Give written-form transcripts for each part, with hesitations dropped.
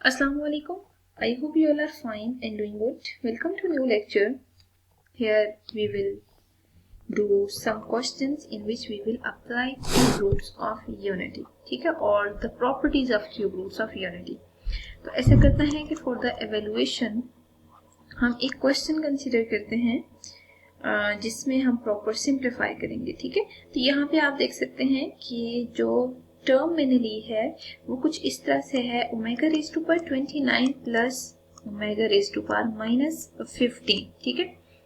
Assalamu alaikum. I hope you all are fine and doing good. Welcome to new lecture. Here we will do some questions in which we will apply cube roots of unity. ठीक है, और the properties of cube roots of unity. तो ऐसा करना है कि for the evaluation हम एक question consider करते हैं जिसमें हम proper simplify करेंगे. ठीक है, तो यहाँ पे आप देख सकते हैं कि जो टर्म मैंने ली है वो कुछ इस तरह से है omega raise to power 29 plus omega raise to power minus 15. ठीक है,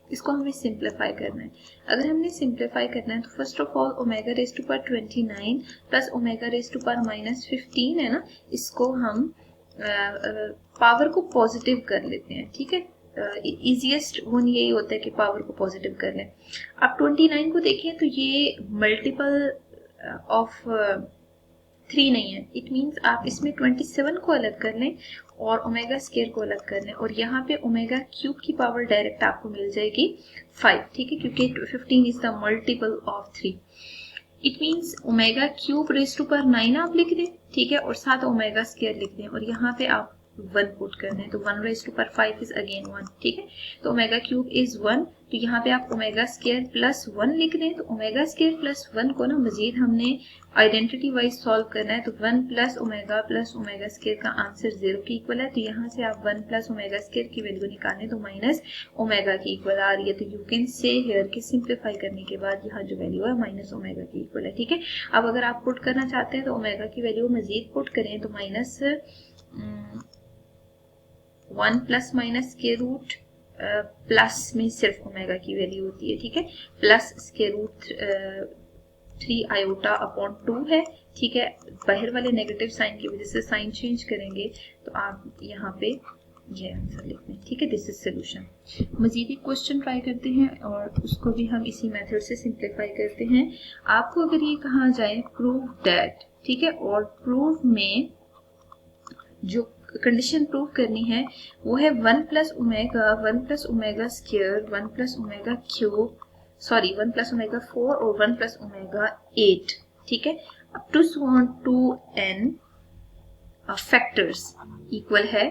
इसको हमें सिंप्लीफाई करना है. अगर हमने सिंप्लीफाई करना है तो first of all omega raise to power 29 plus omega raise to power minus 15 है ना, इसको हम पावर को पॉजिटिव कर लेते हैं. ठीक है, इजीएस्ट वन यही होता है कि पावर को पॉजिटिव कर लें. आप 29 को देखिए तो ये मल्टीपल ऑफ 3 नहीं है. इट मीन्स आप इसमें 27 को अलग कर लें और ओमेगा स्क्वायर को अलग कर लें और यहाँ पे ओमेगा क्यूब की पावर डायरेक्ट आपको मिल जाएगी 5. ठीक है, क्योंकि 15 is the multiple of 3. It means omega cube raise to power 9 आप लिख दें. ठीक है, और साथ ओमेगा स्क्वायर लिख दें और यहाँ पे आप 1 पुट कर दें तो 1 raise to power 5 is again 1. ठीक है, तो ओमेगा क्यूब इज 1. तो यहाँ पे आप ओमेगा स्क्वायर प्लस 1 लिख दें. तो ओमेगा स्क्वायर प्लस 1 को ना मजीद हमने आइडेंटिटी वाइज सॉल्व करना है. तो 1 प्लस ओमेगा स्क्वायर का आंसर 0 के इक्वल है. तो यहाँ से आप 1 प्लस ओमेगा स्क्वायर की वैल्यू निकालें तो माइनस ओमेगा की इक्वल आ रही है. तो यू कैन से हियर कि सिंप्लीफाई करने के बाद यहाँ जो वैल्यू है माइनस ओमेगा की इक्वल है. ठीक है, अब अगर आप पुट करना चाहते हैं तो ओमेगा की वैल्यू मजीद पुट करें तो minus 1 plus minus square root plus में सिर्फ ओमेगा की वैल्यू होती है. ठीक है, plus square root 3 iota upon 2 है. ठीक है, बाहर वाले नेगेटिव साइन की वजह से साइन चेंज करेंगे तो आप यहाँ पे ये आंसर लिख दें. ठीक है, दिस इज सोल्यूशन. मजीद एक क्वेश्चन ट्राई करते हैं और उसको भी हम इसी मेथड से सिंप्लीफाई करते हैं. आपको अगर ये कहा जाए प्रूव दैट, ठीक है, और प्रूव में जो कंडीशन प्रूव करनी है वो है 1 plus omega square 1 plus omega cube 1 plus omega 4 और 1 प्लस ओमेगा 8. ठीक है, up to 2n factors equal है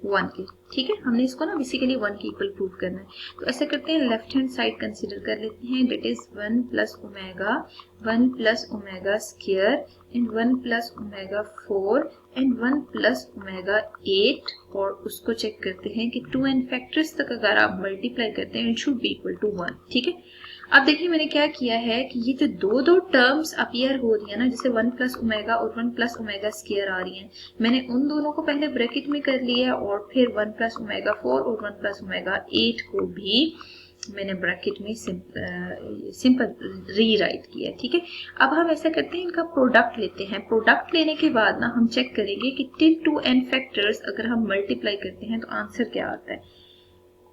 1 के. ठीक है, हमने इसको ना बेसिकली 1 के इक्वल प्रूव करना है. तो ऐसा करते हैं, लेफ्ट हैंड साइड कंसीडर कर लेते हैं. That is 1 plus omega square and 1 plus omega 4 and 1 plus omega 8 और उसको चेक करते हैं कि 2n फैक्टर्स तक अगर आप मल्टीप्लाई करते हैं it should be equal to 1. ठीक है, अब देखिए मैंने क्या किया है कि ये जो दो टर्म्स अपीयर हो रही है ना, जैसे 1 प्लस ओमेगा और 1 प्लस ओमेगा स्क्वायर आ रही हैं, मैंने उन दोनों को पहले ब्रैकेट में कर लिया और फिर 1 प्लस ओमेगा 4 और 1 प्लस ओमेगा 8 को भी मैंने ब्रैकेट में सिंपल रीराइट किया. ठीक है, अब हम ऐसा करते हैं, इनका प्रोडक्ट लेते हैं. प्रोडक्ट लेने के बाद ना हम चेक करेंगे कि टिल 2n फैक्टर्स अगर हम मल्टीप्लाई करते हैं तो आंसर क्या आता है.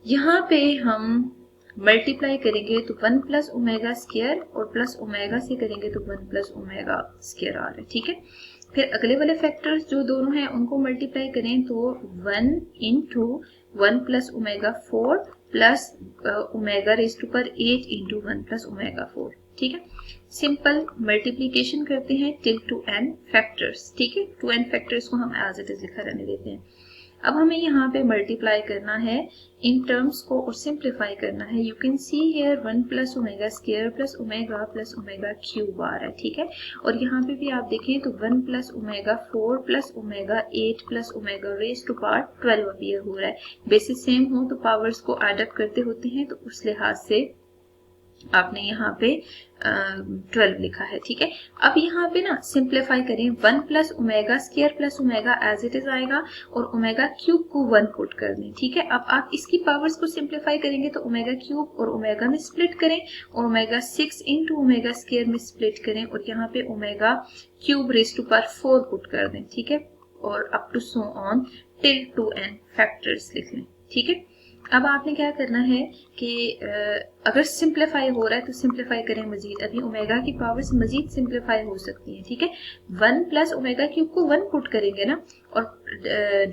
यहाँ पे हम मल्टीप्लाई करेंगे तो 1 प्लस ओमेगा स्क्वायर और प्लस ओमेगा से करेंगे तो 1 प्लस ओमेगा स्क्वायर आ रहा है. ठीक है, फिर अगले वाले फैक्टर्स जो दोनों हैं उनको मल्टीप्लाई करें तो 1 into 1 plus omega 4 plus omega raise to power 8 into 1 plus omega 4. ठीक है, सिंपल मल्टीप्लीकेशन करते हैं टिल 2n फैक्टर्स. ठीक है, 2n फैक्टर्स को हम एज इट इज लिखा रहने देते हैं. अब हमें यहाँ पे मल्टीप्लाई करना है इन टर्म्स को और सिंप्लीफाई करना है. You can see here 1 plus omega square plus omega cube आ रहा है. ठीक है, और यहाँ पे भी आप देखें तो 1 plus omega 4 plus omega 8 plus omega raise to power 12 appear हो रहा है. बेसिस सेम हो तो पावर्स को एड अप करते होते हैं, तो उस लिहाज से आपने यहाँ पे 12 लिखा है. ठीक है, अब यहाँ पे ना सिंप्लीफाई करें. 1 plus omega square plus omega as it is आएगा और ओमेगा क्यूब को 1 पुट कर दें. ठीक है, अब आप इसकी पावर्स को सिंप्लीफाई करेंगे तो ओमेगा क्यूब और ओमेगा में स्प्लिट करें और ओमेगा 6 इंटू ओमेगा स्क्वायर में स्प्लिट करें और यहाँ पे omega cube raise to power 4 put कर दें. ठीक है, और up to so on till 2n factors लिख लें. ठीक है, अब आपने क्या करना है कि अगर सिंप्लीफाई हो रहा है तो सिंप्लीफाई करें मजीद. अभी ओमेगा की पावर्स मजीद सिंप्लीफाई हो सकती हैं. ठीक है, 1 प्लस ओमेगा क्यूब को 1 पुट करेंगे ना और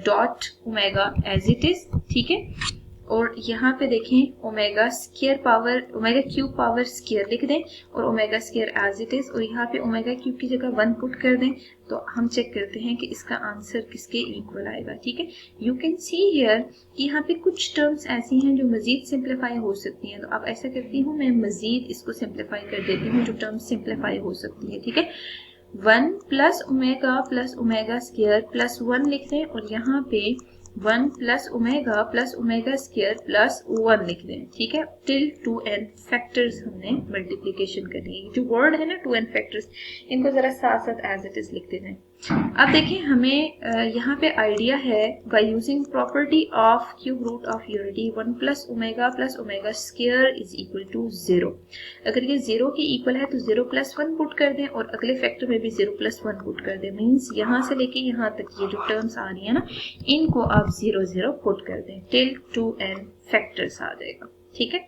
dot omega as it is. ठीक है, और यहाँ पे देखें omega square power omega cube power square लिख दें और omega square as it is, और यहाँ पे ओमेगा क्यूब की जगह 1 पुट कर दें। तो हम चेक करते हैं कि इसका आंसर किसके इक्वल आएगा। ठीक है, यू कैन सी हियर कि यहाँ पे कुछ टर्म्स ऐसी हैं जो मजीद सिंप्लीफाई हो सकती हैं। तो अब ऐसा करती हूँ, मैं मजीद इसको सिंप्लीफाई कर देती हूँ जो टर्म्स सिंप्लीफाई हो सकती है। ठीक है, 1 प्लस ओमेगा स्क्वायर प्लस 1 लिख दें और यहाँ पे 1 प्लस ओमेगा स्क्वायर प्लस 1 लिख दें। ठीक है, टिल 2n फैक्टर्स हमने मल्टीप्लीकेशन करनी है। जो वर्ड है ना 2n फैक्टर्स, इनको जरा साथ साथ एज इट इज लिख देना है। अब देखिए हमें यहाँ पे आइडिया है by using property of cube root of unity 1 plus omega square is equal to 0। अगर ये 0 के इक्वल है तो 0 प्लस 1 पुट कर दें और अगले फैक्टर में भी 0 प्लस 1 पुट कर दें। मीन्स यहाँ से लेके यहाँ तक ये जो टर्म्स आ रही है ना, इनको आप 0 0 पुट कर दें टिल 2n फैक्टर्स आ जाएगा। ठीक है,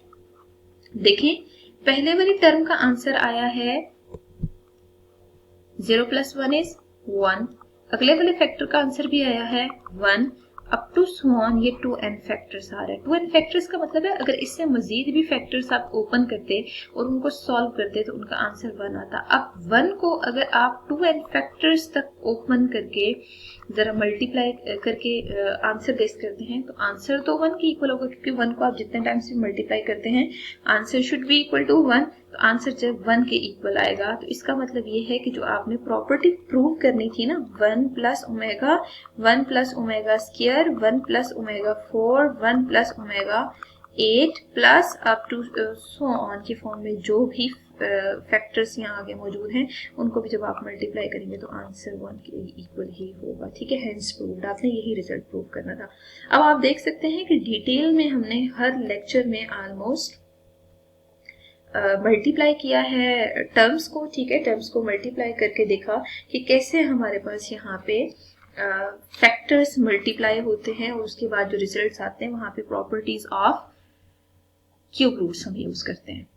देखें पहले वाली टर्म का आंसर आया है 0 प्लस 1 इज 1, अगले वाले फैक्टर का आंसर भी आया है 1, अप टू सो ऑन ये 2n फैक्टर्स आ रहा है। 2n फैक्टर्स का मतलब है अगर इससे मजीद भी फैक्टर्स आप ओपन करते और उनको सॉल्व करते तो उनका आंसर 1 आता। अब 1 को अगर आप 2n फैक्टर्स तक ओपन करके जरा मल्टीप्लाई करके आंसर गेस करते हैं तो आंसर तो 1 के इक्वल होगा, क्योंकि 1 को आप जितने टाइम से मल्टीप्लाई करते हैं answer should be equal to 1। तो आंसर जब 1 के इक्वल आएगा तो इसका मतलब ये है कि जो आपने प्रॉपर्टी प्रूव करनी थी ना 1 plus omega square 1 plus omega 4 1 plus omega 8 plus up to so on की फॉर्म में जो भी फैक्टर्स यहाँ आगे मौजूद हैं उनको भी जब आप मल्टीप्लाई करेंगे तो आंसर 1 के इक्वल ही होगा। ठीक है, हेंस प्रूव्ड, आपने यही रिजल्ट प्रूव करना था। अब आप देख सकते हैं कि डिटेल में हमने हर लेक्चर में ऑलमोस्ट मल्टीप्लाई किया है टर्म्स को। ठीक है, टर्म्स को मल्टीप्लाई करके देखा कि कैसे हमारे पास यहाँ पे फैक्टर्स मल्टीप्लाई होते हैं और उसके बाद जो रिजल्ट्स आते हैं वहां पे प्रॉपर्टीज ऑफ क्यूब रूट्स हम यूज करते हैं।